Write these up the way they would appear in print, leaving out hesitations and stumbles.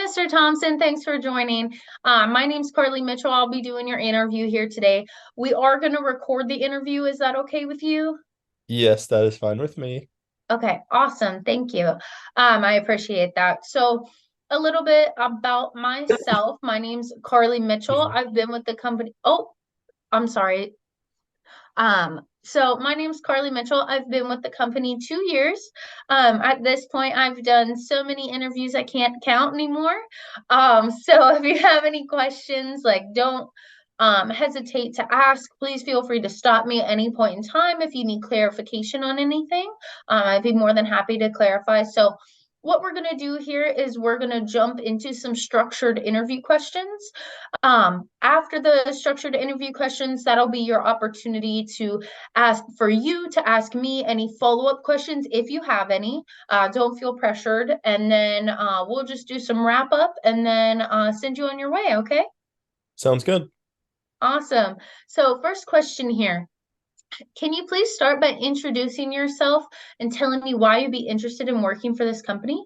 Mr. Thompson. Thanks for joining. My name's Carly Mitchell. I'll be doing your interview here today. We are going to record the interview. Is that okay with you? Yes, that is fine with me. Okay, awesome. Thank you. I appreciate that. So, a little bit about myself. My name's Carly Mitchell. Excuse me. I've been with the company. Oh, I'm sorry. So my name's Carly Mitchell. I've been with the company 2 years. At this point, I've done so many interviews I can't count anymore. So if you have any questions, like don't hesitate to ask. Please feel free to stop me at any point in time if you need clarification on anything. I'd be more than happy to clarify. So what we're going to do here is we're going to jump into some structured interview questions. After the structured interview questions, that'll be your opportunity to ask me any follow-up questions if you have any. Don't feel pressured. And then we'll just do some wrap up and then send you on your way, okay? Sounds good. Awesome. So first question here. Can you please start by introducing yourself and telling me why you'd be interested in working for this company?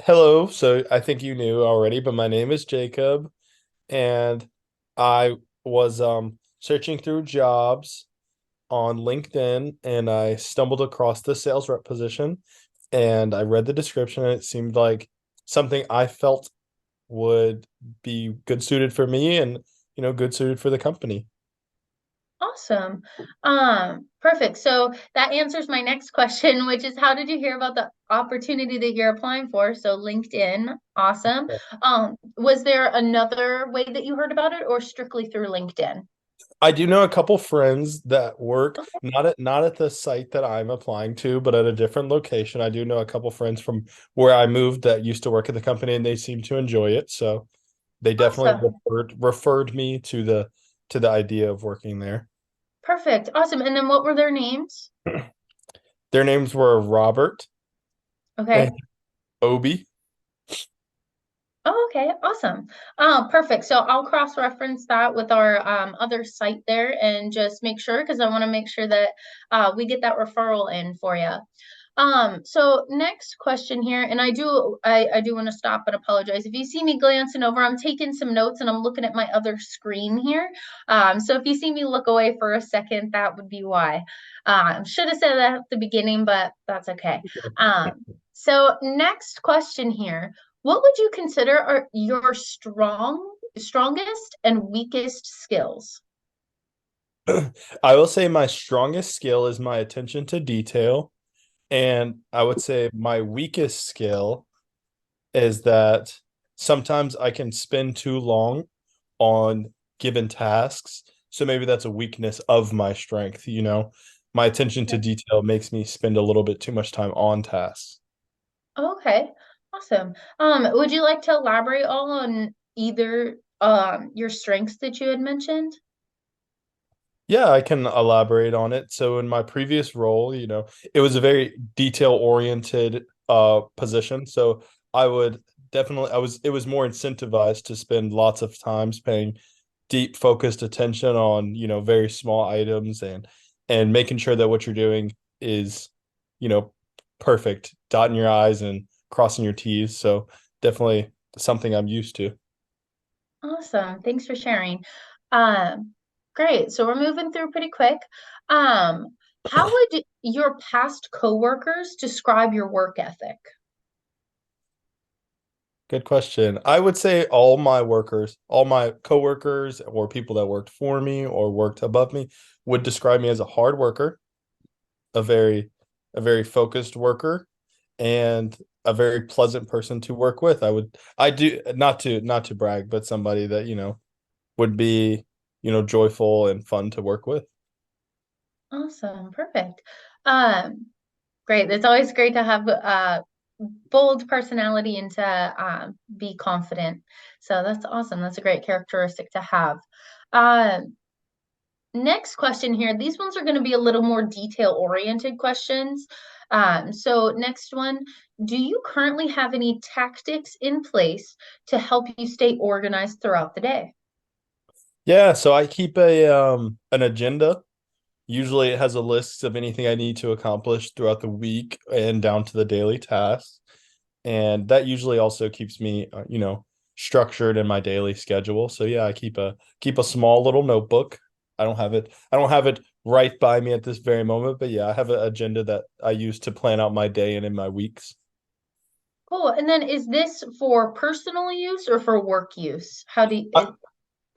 Hello. So I think you knew already, but my name is Jacob, and I was searching through jobs on LinkedIn, and I stumbled across the sales rep position, and I read the description, and it seemed like something I felt would be good suited for me and, good suited for the company. Awesome. Perfect. So that answers my next question, which is how did you hear about the opportunity that you're applying for? So LinkedIn, awesome. Was there another way that you heard about it or strictly through LinkedIn? I do know a couple friends that work Okay, not at the site that I'm applying to, but at a different location. I do know a couple friends from where I moved that used to work at the company, and they seem to enjoy it. So they definitely awesome. referred me to the idea of working there. Perfect. Awesome. And then what were their names? Their names were Robert and Okay. Obi. Oh, okay, awesome. Perfect. So I'll cross-reference that with our other site there and just make sure because I want to make sure that we get that referral in for you. So next question here, and I do want to stop and apologize. If you see me glancing over, I'm taking some notes and I'm looking at my other screen here. So if you see me look away for a second, that would be why. Should have said that at the beginning, but that's okay. So next question here. What would you consider are your strongest and weakest skills? I will say my strongest skill is my attention to detail, and I would say my weakest skill is that sometimes I can spend too long on given tasks. So maybe that's a weakness of my strength, you know. My attention to detail makes me spend a little bit too much time on tasks. Okay, awesome. Would you like to elaborate all on either your strengths that you had mentioned? Yeah, I can elaborate on it. So in my previous role, it was a very detail oriented position. So I would definitely it was more incentivized to spend lots of times paying deep focused attention on, very small items and making sure that what you're doing is, you know, perfect, dotting your I's and crossing your T's. So definitely something I'm used to. Awesome. Thanks for sharing. Um, Great. So we're moving through pretty quick. Um, how would your past coworkers describe your work ethic? Good question. I would say all my workers, all my coworkers or people that worked for me or worked above me would describe me as a hard worker, a very a very focused worker, and a very pleasant person to work with. I do not to brag, but somebody that, would be, joyful and fun to work with. Awesome. Perfect. Um, Great. It's always great to have bold personality and to be confident. So that's awesome. That's a great characteristic to have. Um, Next question here. These ones are going to be a little more detail-oriented questions. So next one, do you currently have any tactics in place to help you stay organized throughout the day? Yeah, so I keep a an agenda. Usually it has a list of anything I need to accomplish throughout the week and down to the daily tasks. and that usually also keeps me, structured in my daily schedule. So yeah, I keep a small little notebook. I don't have it right by me at this very moment, but yeah, I have an agenda that I use to plan out my day and in my weeks. Cool. And then is this for personal use or for work use? How do you, I,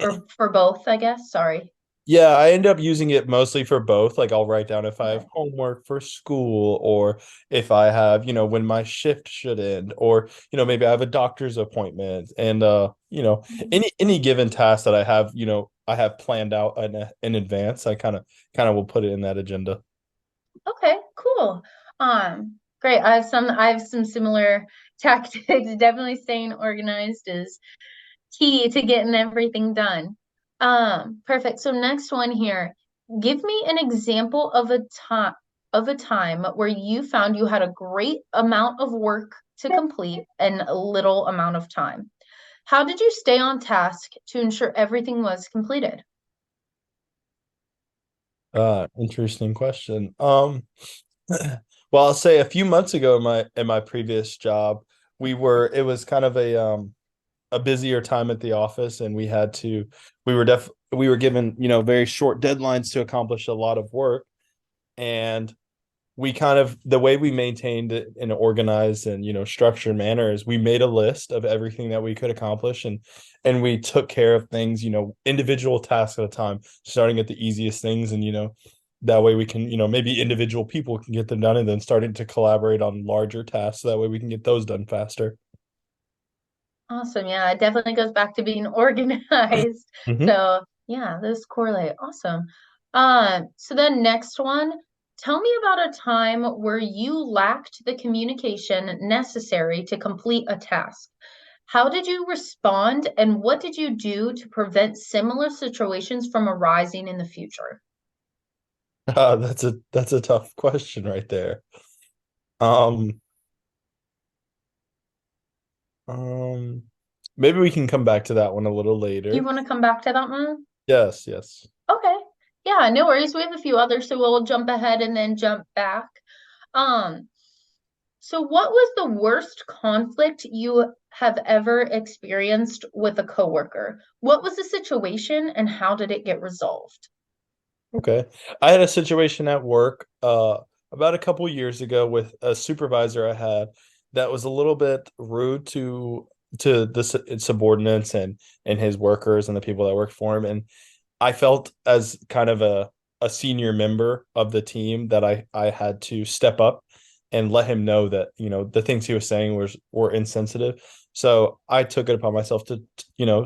or for both, I guess? Sorry. Yeah, I end up using it mostly for both. Like I'll write down if I have Okay. homework for school or if I have, when my shift should end or, maybe I have a doctor's appointment and Mhm. any given task that I have, I have planned out in advance. I kind of will put it in that agenda. Okay, cool. Great. I have some similar tactics. Definitely staying organized is key to getting everything done. Perfect. So next one here. Give me an example of a time where you found you had a great amount of work to complete in a little amount of time. How did you stay on task to ensure everything was completed? Interesting question. Well, I'll say a few months ago in my previous job, it was kind of a busier time at the office and we were given, very short deadlines to accomplish a lot of work. And we kind of the way we maintained it in an organized and structured manner is we made a list of everything that we could accomplish and we took care of things, individual tasks at a time, starting at the easiest things. And that way we can, maybe individual people can get them done and then starting to collaborate on larger tasks so that way we can get those done faster. Awesome. Yeah, it definitely goes back to being organized. Hmm. So yeah, those correlate. Awesome. So then next one, tell me about a time where you lacked the communication necessary to complete a task. How did you respond and what did you do to prevent similar situations from arising in the future? That's a tough question right there. Um, um, Maybe we can come back to that one a little You later. want to come back to that one? Yes, yes. Okay. Yeah, no worries. We have a few others, so we'll jump ahead and then jump back. Um, So, what was the worst conflict you have ever experienced with a coworker? What was the situation and how did it get resolved? Okay. I had a situation at work about a couple years ago with a supervisor I had that was a little bit rude to the subordinates and his workers and the people that work for him. And I felt as kind of a senior member of the team that I had to step up and let him know that, the things he was saying were insensitive. So I took it upon myself to,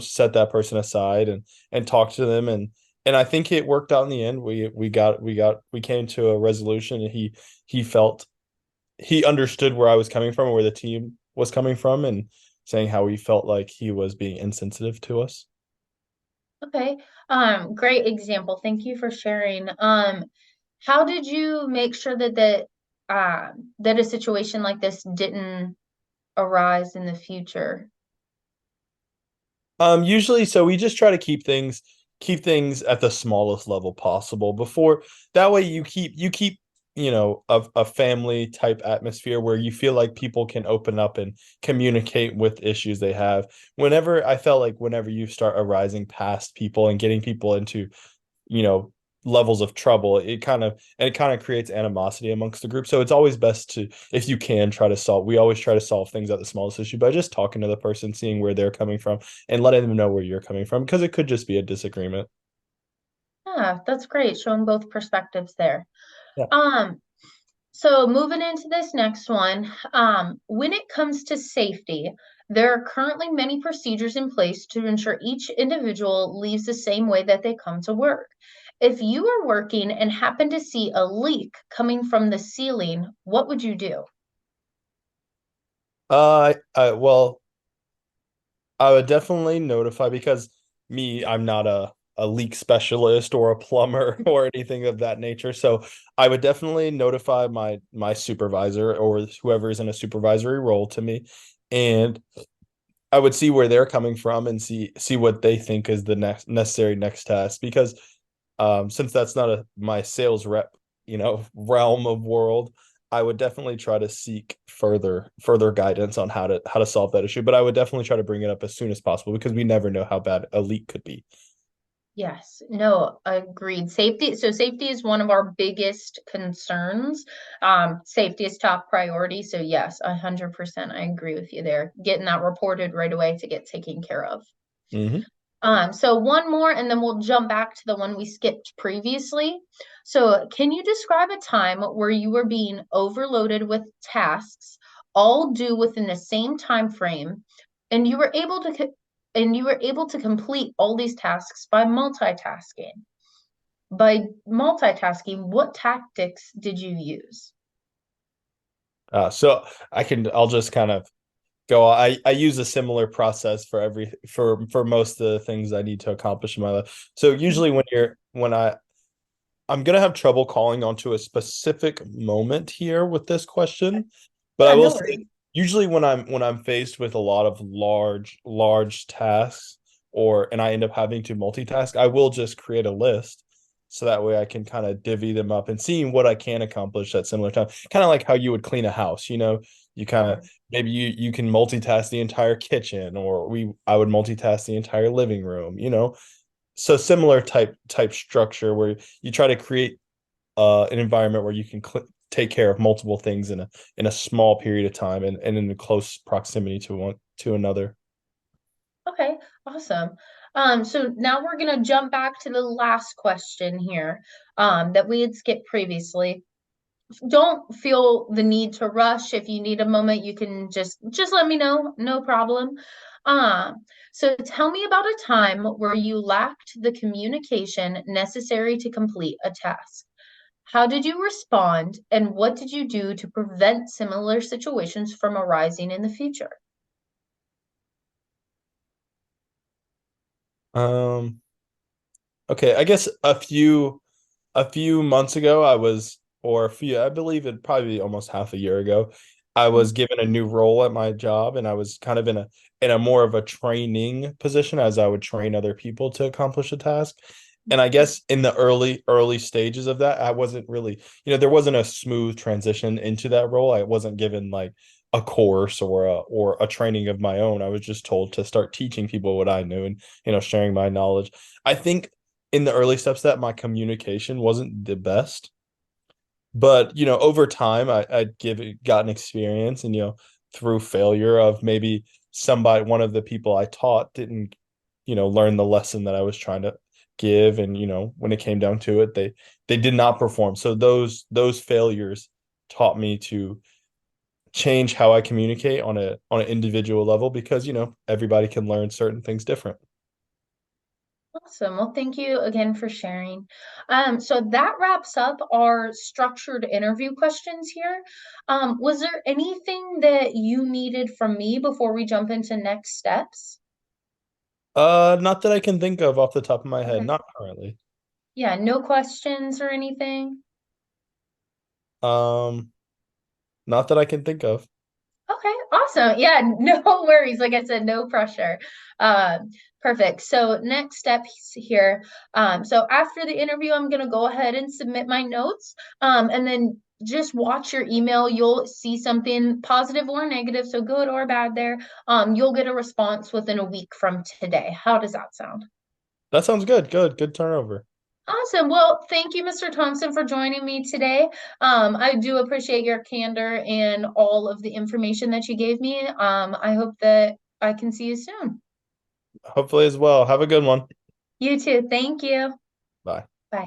set that person aside and talk to them and I think it worked out in the end. We came to a resolution and he felt he understood where I was coming from, where the team was coming from, and saying how he felt like he was being insensitive to us. Okay. Great example. Thank you for sharing. How did you make sure that a situation like this didn't arise in the future? Usually, so we just try to keep things at the smallest level possible before that way you keep a family type atmosphere where you feel like people can open up and communicate with issues they have. Whenever you start arising past people and getting people into you know levels of trouble, it kind of creates animosity amongst the group. So it's always best to, if you can, try to solve we always try to solve things at the smallest issue by just talking to the person, seeing where they're coming from and letting them know where you're coming from, because it could just be a disagreement. Yeah, that's great. Showing both perspectives there. Yeah. Um, So moving into this next one, when it comes to safety, there are currently many procedures in place to ensure each individual leaves the same way that they come to work. If you are working and happen to see a leak coming from the ceiling, what would you do? Well, I would definitely notify, because I'm not a leak specialist or a plumber or anything of that nature. So I would definitely notify my supervisor or whoever is in a supervisory role to me, and I would see where they're coming from and see what they think is the next necessary next task. Because since that's not my sales rep, realm of world, I would definitely try to seek further guidance on how to solve that issue. But I would definitely try to bring it up as soon as possible because we never know how bad a leak could be. Yes, no, agreed. Safety is one of our biggest concerns. Safety is top priority. So yes, 100%, I agree with you there. Getting that reported right away to get taken care of. Hmm. So one more, and then we'll jump back to the one we skipped previously. So can you describe a time where you were being overloaded with tasks, all due within the same time frame, and you were able to complete all these tasks by multitasking? By multitasking, what tactics did you use? So I'll just kind of go. I use a similar process for for most of the things I need to accomplish in my life. So usually I'm gonna have trouble calling onto a specific moment here with this question, but I Yeah, will no say worries. usually when I'm faced with a lot of large tasks and I end up having to multitask, I will just create a list so that way I can kind of divvy them up and seeing what I can accomplish at similar time. Kind of like how you would clean a house, you kind Yeah. of maybe you can multitask the entire kitchen or we I would multitask the entire living room. So similar type structure where you try to create an environment where you can take care of multiple things in a small period of time and in a close proximity to one to another. Okay, awesome. So now we're gonna jump back to the last question here, that we had skipped previously. Don't feel the need to rush. If you need a moment, you can just let me know, no problem. So tell me about a time where you lacked the communication necessary to complete a task. How did you respond, and what did you do to prevent similar situations from arising in the future? Um, okay, I guess a few months ago I believe it probably be almost half a year ago, I was given a new role at my job and I was kind of in a more of a training position as I would train other people to accomplish a task. And I guess in the early stages of that, I wasn't really, there wasn't a smooth transition into that role. I wasn't given like a course or a training of my own. I was just told to start teaching people what I knew and sharing my knowledge. I think in the early steps that my communication wasn't the best, but over time I'd gotten experience and through failure of maybe one of the people I taught didn't learn the lesson that I was trying to give, and when it came down to it, they did not perform. So those failures taught me to change how I communicate on an individual level because everybody can learn certain things different. Awesome. Well, thank you again for sharing. So that wraps up our structured interview questions here. Was there anything that you needed from me before we jump into next steps? Not that I can think of off the top of my head, Okay. not currently. Yeah, no questions or anything? um Not that I can think of. Okay, awesome. Yeah, no worries. Like I said, no pressure. Perfect. So next steps here. So after the interview, I'm gonna go ahead and submit my notes. And then just watch your email. You'll see something positive or negative, so good or bad there. You'll get a response within a week from today. How does that sound? That sounds good. Good turnover. Awesome. Well, thank you, Mr. Thompson, for joining me today. I do appreciate your candor and all of the information that you gave me. I hope that I can see you soon. Hopefully as well. Have a good one. You too. Thank you. Bye. Bye.